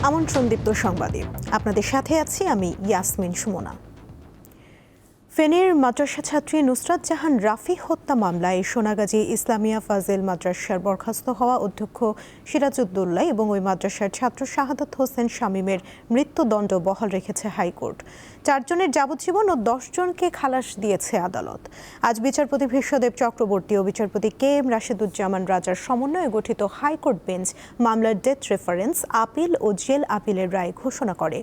আমন্ত্রণদীপ্ত সংবাদে আপনাদের সাথে আছি আমি ইয়াসমিন সুমনা। ফেনীর মাদ্রাসা ছাত্রী নুসরাত জাহান রাফি হত্যা মামলায় সোনাগাজী ইসলামিয়া ফাজিল মাদ্রাসার বরখাস্ত হওয়া অধ্যক্ষ সিরাজউদ্দৌলা এবং ওই মাদ্রাসার ছাত্র শাহাদাত হোসেন শামীমের মৃত্যুদণ্ড বহাল রেখেছে হাইকোর্ট। 4 জনের যাবজ্জীবন ও 10 জনকে খালাস দিয়েছে আদালত। আজ বিচারপতি ভীষ্মদেব চক্রবর্তী ও বিচারপতি কে এম রাশেদুজ্জামান রাজার সমন্বয়ে গঠিত হাইকোর্ট বেঞ্চ মামলার ডেথ রেফারেন্স, আপিল ও জেল আপিলের রায় ঘোষণা করে।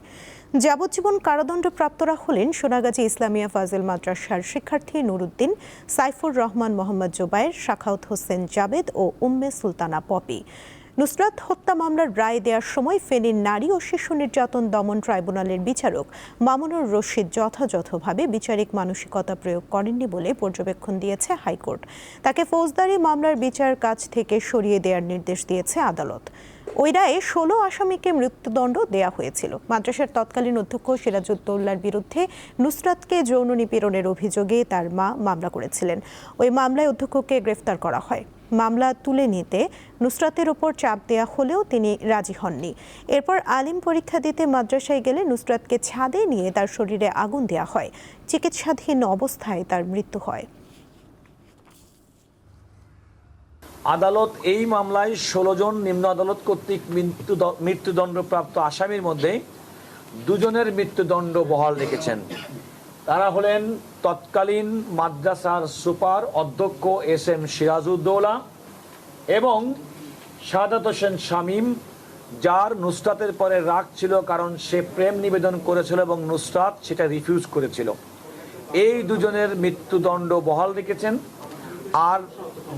যাবজ্জীবন কারাদণ্ডপ্রাপ্তরা হলেন সোনাগাজী ইসলামিয়া ফাজিল মাদ্রাসার শিক্ষার্থী নুরুদ্দিন, সাইফুর রহমান মোহাম্মদ জোবায়ের, শাখাউত হোসেন জাবেদ ও উম্মে সুলতানা পপি। নুসরাত হত্যা মামলার রায় দেওয়ার সময় ফেনীর নারী ও শিশু নির্যাতন দমন ট্রাইব্যুনালের বিচারক মামুনুর রশিদ যথাযথভাবে বিচারিক মানসিকতা প্রয়োগ করেননি বলে পর্যবেক্ষণ দিয়েছে হাইকোর্ট। তাকে ফৌজদারি মামলার বিচার কাজ থেকে সরিয়ে দেওয়ার নির্দেশ দিয়েছে আদালত। ওই রায়ে 16 আসামিকে মৃত্যুদণ্ড দেয়া হয়েছিল। মাদ্রাসার তৎকালীন অধ্যক্ষ সিরাজউদ্দৌলার বিরুদ্ধে নুসরাতকে যৌন নিপীড়নের অভিযোগে তার মা মামলা করেছিলেন। ওই মামলায় অধ্যক্ষকে গ্রেফতার করা হয়। মামলা তুলে নিতে নুসরাতের ওপর চাপ দেয়া হলেও তিনি রাজি হননি। এরপর আলিম পরীক্ষা দিতে মাদ্রাসায় গেলে নুসরাতকে ছাদে নিয়ে তার শরীরে আগুন দেয়া হয়। চিকিৎসাধীন অবস্থায় তার মৃত্যু হয়। আদালত এই মামলায় 16 জন নিম্ন আদালত কর্তৃক মৃত্যুদণ্ডপ্রাপ্ত আসামির মধ্যে 2 জনের মৃত্যুদণ্ড বহাল রেখেছেন। তারা হলেন তৎকালীন মাদ্রাসার সুপার অধ্যক্ষ এস.এম. সিরাজউদ্দৌলা এবং শাহাদাত হোসেন শামীম, যার নুসরাতের পরে রাগ ছিল কারণ সে প্রেম নিবেদন করেছিল এবং নুসরাত সেটা রিফিউজ করেছিল। এই 2 জনের মৃত্যুদণ্ড বহাল রেখেছেন। আর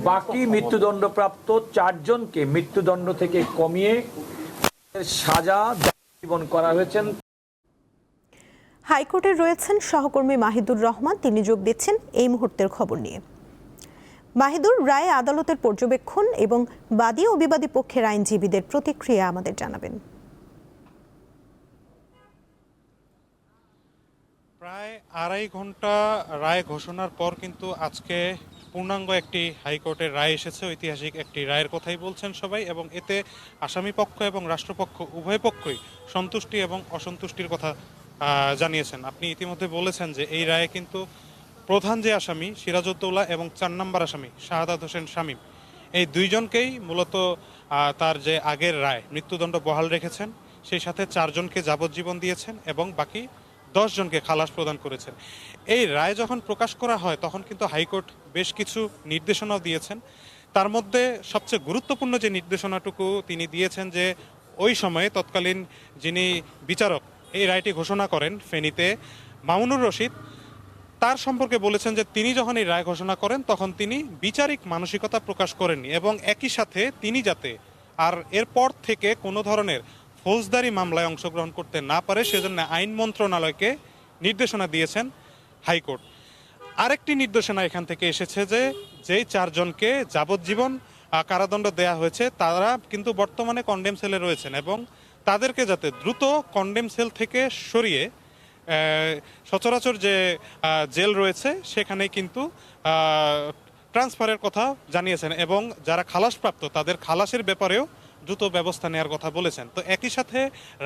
বাকি মৃত্যুদণ্ডপ্রাপ্ত 4 জনকে মৃত্যুদণ্ড থেকে কমিয়ে সাজা জীবন করা হয়েছে। হাইকোর্টে রয়েছেন সহকর্মী মাহিদুর রহমান, তিনি যোগ দিচ্ছেন এই মুহূর্তের খবর নিয়ে। মাহিদুর, রায়ে আদালতের পর্যবেক্ষণ এবং বাদী ও বিবাদী পক্ষের আইনজীবীদের প্রতিক্রিয়া আমাদের জানাবেন। প্রায় 2.5 ঘন্টা রায় ঘোষণার পর কিন্তু আজকে পূর্ণাঙ্গ একটি হাইকোর্টের রায় এসেছে। ঐতিহাসিক একটি রায়ের কথাই বলছেন সবাই, এবং এতে আসামি পক্ষ এবং রাষ্ট্রপক্ষ উভয় পক্ষই সন্তুষ্টি এবং অসন্তুষ্টির কথা জানিয়েছেন। আপনি ইতিমধ্যে বলেছেন যে এই রায়ে কিন্তু প্রধান যে আসামি সিরাজউদ্দৌলা এবং 4 নম্বর আসামি শাহাদাত হোসেন শামীম, এই 2 জনকেই মূলত তার যে আগের রায় মৃত্যুদণ্ড বহাল রেখেছেন, সেই সাথে 4 জনকে যাবজ্জীবন দিয়েছেন এবং বাকি 10 জনকে খালাস প্রদান করেছেন। এই রায় যখন প্রকাশ করা হয় তখন কিন্তু হাইকোর্ট বেশ কিছু নির্দেশনাও দিয়েছেন। তার মধ্যে সবচেয়ে গুরুত্বপূর্ণ যে নির্দেশনাটুকু তিনি দিয়েছেন যে ওই সময়ে তৎকালীন যিনি বিচারক এই রায়টি ঘোষণা করেন ফেনীতে, মামুনুর রশিদ, তার সম্পর্কে বলেছেন যে তিনি যখন এই রায় ঘোষণা করেন তখন তিনি বিচারিক মানসিকতা প্রকাশ করেননি এবং একই সাথে তিনি যাতে আর এরপর থেকে কোনো ধরনের ফৌজদারি মামলায় অংশগ্রহণ করতে না পারে সেজন্য আইন মন্ত্রণালয়কে নির্দেশনা দিয়েছেন হাইকোর্ট। আরেকটি নির্দেশনা এখান থেকে এসেছে যে যেই 4 জনকে যাবজ্জীবন কারাদণ্ড দেয়া হয়েছে তারা কিন্তু বর্তমানে কন্ডেম সেলে রয়েছেন এবং তাদেরকে যাতে দ্রুত কন্ডেম সেল থেকে সরিয়ে সচরাচর যে জেল রয়েছে সেখানে কিন্তু ট্রান্সফারের কথা জানিয়েছেন এবং যারা খালাসপ্রাপ্ত তাদের খালাসের ব্যাপারেও দ্রুত ব্যবস্থা নেওয়ার কথা বলেছেন। তো একই সাথে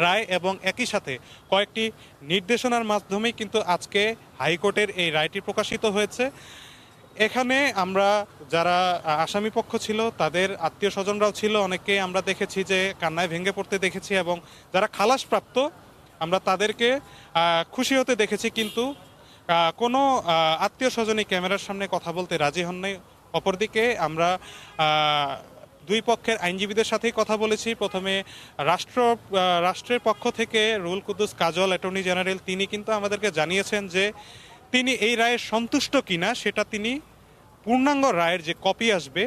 রায় এবং একই সাথে কয়েকটি নির্দেশনার মাধ্যমেই কিন্তু আজকে হাইকোর্টের এই রায়টি প্রকাশিত হয়েছে। এখানে আমরা যারা আসামি পক্ষ ছিল তাদের আত্মীয় স্বজনরাও ছিল, অনেকে আমরা দেখেছি যে কান্নায় ভেঙে পড়তে দেখেছি এবং যারা খালাসপ্রাপ্ত আমরা তাদেরকে খুশি হতে দেখেছি, কিন্তু কোনো আত্মীয় স্বজনই ক্যামেরার সামনে কথা বলতে রাজি হন নাই। অপরদিকে আমরা 2 পক্ষের আইনজীবীদের সাথেই কথা বলেছি। প্রথমে রাষ্ট্রের পক্ষ থেকে রুহুল কুদ্দুস কাজল, অ্যাটর্নি জেনারেল, তিনি কিন্তু আমাদেরকে জানিয়েছেন যে তিনি এই রায়ে সন্তুষ্ট কিনা সেটা তিনি পূর্ণাঙ্গ রায়ের যে কপি আসবে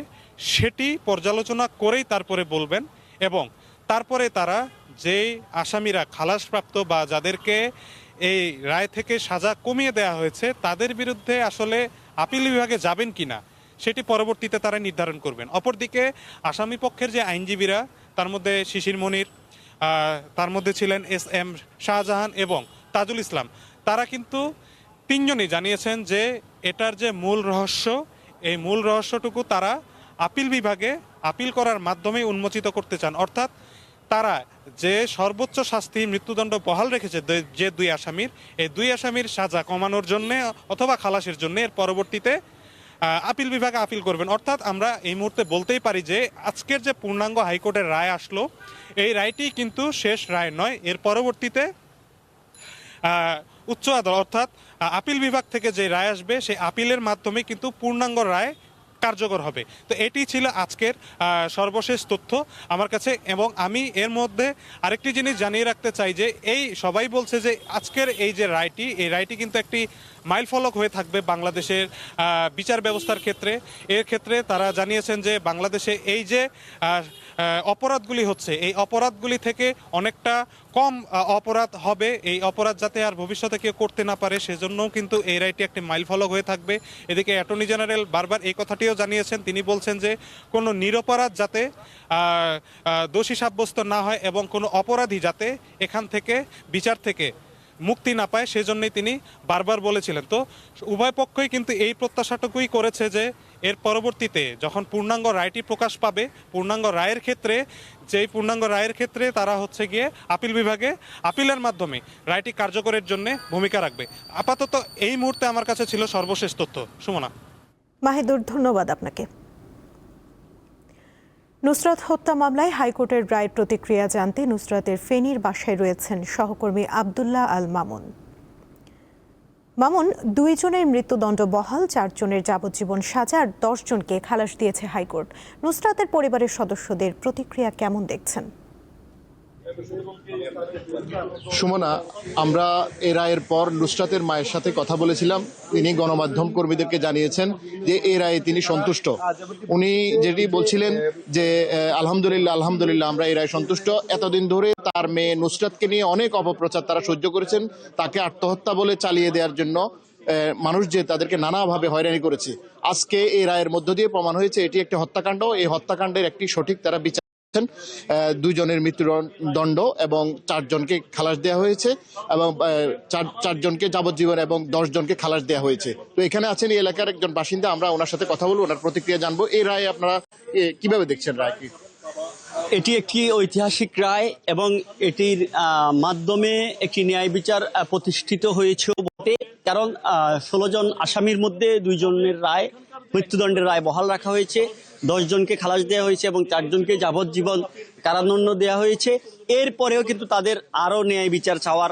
সেটি পর্যালোচনা করেই তারপরে বলবেন এবং তারপরে তারা যেই আসামিরা খালাসপ্রাপ্ত বা যাদেরকে এই রায় থেকে সাজা কমিয়ে দেওয়া হয়েছে তাদের বিরুদ্ধে আসলে আপিল বিভাগে যাবেন কিনা সেটি পরবর্তীতে তারা নির্ধারণ করবেন। অপরদিকে আসামি পক্ষের যে আইনজীবীরা, তার মধ্যে শিশির মনির, তার মধ্যে ছিলেন এস.এম. শাহজাহান এবং তাজুল ইসলাম, তারা কিন্তু 3 জনই জানিয়েছেন যে এটার যে মূল রহস্য, এই মূল রহস্যটুকু তারা আপিল বিভাগে আপিল করার মাধ্যমে উন্মোচিত করতে চান। অর্থাৎ তারা যে সর্বোচ্চ শাস্তি মৃত্যুদণ্ড বহাল রেখেছে যে দুই আসামির, এই দুই আসামির সাজা কমানোর জন্য অথবা খালাসের জন্য এর পরবর্তীতে আপিল বিভাগে আপিল করবেন। অর্থাৎ আমরা এই মুহূর্তে বলতেই পারি যে আজকের যে পূর্ণাঙ্গ হাইকোর্টের রায় আসলো, এই রায়টি কিন্তু শেষ রায় নয়। এর পরবর্তীতে উচ্চ আদালত অর্থাৎ আপিল বিভাগ থেকে যে রায় আসবে সেই আপিলের মাধ্যমে কিন্তু পূর্ণাঙ্গ রায় কার্যকর হবে। তো এটি ছিল আজকের সর্বশেষ তথ্য আমার কাছে। এবং আমি এর মধ্যে আরেকটি জিনিস জানিয়ে রাখতে চাই যে এই সবাই বলছে যে আজকের এই যে রায়টি, এই রায়টি কিন্তু একটি মাইলফলক হয়ে থাকবে বাংলাদেশের বিচার ব্যবস্থার ক্ষেত্রে। এর ক্ষেত্রে তারা জানিয়েছেন যে বাংলাদেশে এই যে অপরাধগুলি হচ্ছে, এই অপরাধগুলি থেকে অনেকটা কম অপরাধ হবে। এই অপরাধ যাতে আর ভবিষ্যতে কেউ করতে না পারে সেজন্যও কিন্তু এই রায়টি একটি মাইলফলক হয়ে থাকবে। এদিকে অ্যাটর্নি জেনারেল বারবার এই কথাটিও জানিয়েছেন, তিনি বলছেন যে কোনো নিরপরাধ যাতে দোষী সাব্যস্ত না হয় এবং কোনো অপরাধী যাতে এখান থেকে বিচার থেকে মুক্তি না পায় সেজন্যই তিনি বারবার বলেছিলেন। তো উভয় পক্ষই কিন্তু এই প্রত্যাশাটুকুই করেছে যে এর পরবর্তীতে যখন পূর্ণাঙ্গ রায়টি প্রকাশ পাবে, পূর্ণাঙ্গ রায়ের ক্ষেত্রে তারা হচ্ছে গিয়ে আপিল বিভাগে আপিলের মাধ্যমে রায়টি কার্যকরের জন্য ভূমিকা রাখবে। আপাতত এই মুহূর্তে আমার কাছে ছিল সর্বশেষ তথ্য। সুমনা। মাহিদুর, ধন্যবাদ আপনাকে। নুসরাত হত্যা মামলায় হাইকোর্টের রায়ের প্রতিক্রিয়া জানতে নুসরাতের ফেনীর বাসায় রয়েছেন সহকর্মী আব্দুল্লাহ আল মামুন। মামুন, 2 জনের মৃত্যুদণ্ড বহাল, 4 জনের যাবজ্জীবন সাজা আর 10 জনকে খালাস দিয়েছে হাইকোর্ট। নুসরাতের পরিবারের সদস্যদের প্রতিক্রিয়া কেমন দেখছেন? সুমনা, আমরা এ রায়ের পর নুসরাতের মায়ের সাথে কথা বলেছিলাম। তিনি গণমাধ্যম কর্মীদেরকে জানিয়েছেন যে এই রায়ে তিনি সন্তুষ্ট। উনি যেটি বলছিলেন যে আলহামদুলিল্লাহ আমরা এই রায়ে সন্তুষ্ট। এতদিন ধরে তার মেয়ে নুসরাতকে নিয়ে অনেক অপপ্রচার তারা সহ্য করেছেন। তাকে আত্মহত্যা বলে চালিয়ে দেওয়ার জন্য মানুষ যে তাদেরকে নানাভাবে হয়রানি করেছে, আজকে এই রায়ের মধ্য দিয়ে প্রমাণ হয়েছে এটি একটি হত্যাকাণ্ড। এই হত্যাকাণ্ডের একটি সঠিক তারা বিচার 2 জনের মৃত্যুদণ্ড এবং 4 জনকে খালাস দেওয়া হয়েছে এবং 4 জনকে যাবজ্জীবন এবং 10 জনকে খালাস দেওয়া হয়েছে। তো এখানে আছেন এই এলাকার একজন বাসিন্দা, আমরা ওনার সাথে কথা বলবো, ওনার প্রতিক্রিয়া জানবো। এই রায় আপনারা কিভাবে দেখছেন? রায় কি? এটি একটি ঐতিহাসিক রায় এবং এটির মাধ্যমে একটি ন্যায় বিচার প্রতিষ্ঠিত হয়েছে বটে। কারণ 16 জন আসামির মধ্যে 2 জনের রায়, মৃত্যুদণ্ডের রায় বহাল রাখা হয়েছে, 10 জনকে খালাস দেওয়া হয়েছে এবং 4 জনকে যাবজ্জীবন কারাদণ্ড দেওয়া হয়েছে। এরপরেও কিন্তু তাদের আরও ন্যায় বিচার চাওয়ার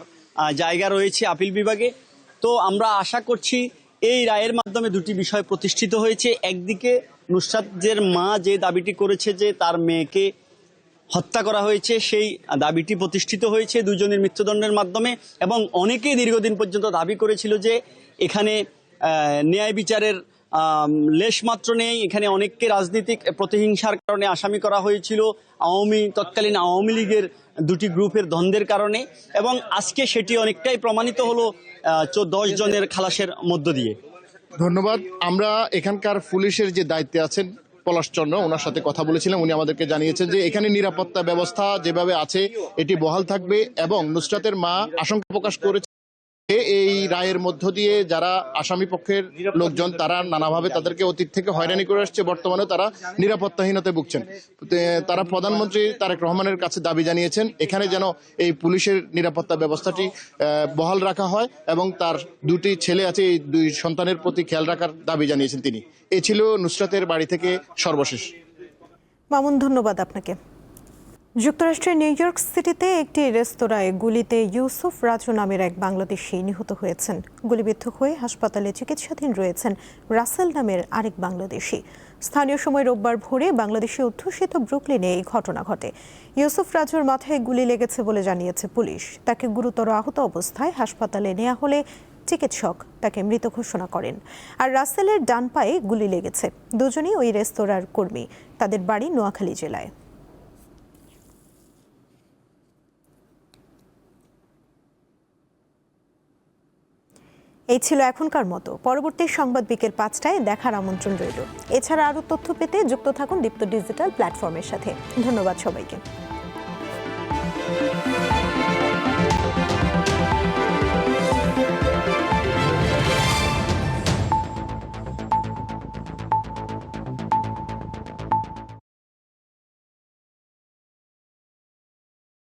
জায়গা রয়েছে আপিল বিভাগে। তো আমরা আশা করছি এই রায়ের মাধ্যমে 2টি বিষয় প্রতিষ্ঠিত হয়েছে। একদিকে নুসরাতের মা যে দাবিটি করেছে যে তার মেয়েকে হত্যা করা হয়েছে, সেই দাবিটি প্রতিষ্ঠিত হয়েছে 2 জনের মৃত্যুদণ্ডের মাধ্যমে। এবং অনেকেই দীর্ঘদিন পর্যন্ত দাবি করেছিল যে এখানে ন্যায় বিচারের লেশমাত্র নেই, এখানে অনেককে রাজনৈতিক প্রতিহিংসার কারণে আসামি করা হয়েছিল, তৎকালীন আওয়ামী লীগের 2টি গ্রুপের দ্বন্দ্বের কারণে। এবং আজকে সেটি অনেকটাই প্রমাণিত হলো 10 জনের খালাসের মধ্য দিয়ে। ধন্যবাদ। আমরা এখানকার পুলিশের যে দায়িত্বে আছেন পলাশচন্দ্র, ওনার সাথে কথা বলেছিলাম। উনি আমাদেরকে জানিয়েছেন যে এখানে নিরাপত্তা ব্যবস্থা যেভাবে আছে এটি বহাল থাকবে এবং নুসরাতের মা আশঙ্কা প্রকাশ করেছে এই রায়ের মধ্য দিয়ে যারা আসামি পক্ষের লোকজন তারা নানাভাবে তাদেরকে অতীত থেকে হয়রানি করে আসছে, বর্তমানে তারা নিরাপত্তাহীনতায় ভুগছেন। তারা প্রধানমন্ত্রী তারেক রহমানের কাছে দাবি জানিয়েছেন এখানে যেন এই পুলিশের নিরাপত্তা ব্যবস্থাটি বহাল রাখা হয় এবং তার 2টি ছেলে আছে, এই 2 সন্তানের প্রতি খেয়াল রাখার দাবি জানিয়েছেন তিনি। এ ছিল নুসরাতের বাড়ি থেকে সর্বশেষ। মামুন, ধন্যবাদ আপনাকে। যুক্তরাষ্ট্রের নিউ ইয়র্ক সিটিতে একটি রেস্তোরাঁয় গুলিতে ইউসুফ রাজু নামের এক বাংলাদেশি নিহত হয়েছেন। গুলিবিদ্ধ হয়ে হাসপাতালে চিকিৎসাধীন রয়েছেন রাসেল নামের আরেক বাংলাদেশি। স্থানীয় সময় রোববার ভোরে বাংলাদেশি অধ্যুষিত ব্রুকলিনে এই ঘটনা ঘটে। ইউসুফ রাজুর মাথায় গুলি লেগেছে বলে জানিয়েছে পুলিশ। তাকে গুরুতর আহত অবস্থায় হাসপাতালে নেওয়া হলে চিকিৎসক তাকে মৃত ঘোষণা করেন। আর রাসেলের ডান পায়ে গুলি লেগেছে। দুজনই ওই রেস্তোরাঁর কর্মী। তাদের বাড়ি নোয়াখালী জেলায়। এই ছিল এখনকার মতো। পরবর্তী সংবাদ বিকেল 5টায় দেখার আমন্ত্রণ রইল। এছাড়া আরও তথ্য পেতে যুক্ত থাকুন দীপ্ত ডিজিটাল প্ল্যাটফর্মের সাথে। ধন্যবাদ সবাইকে।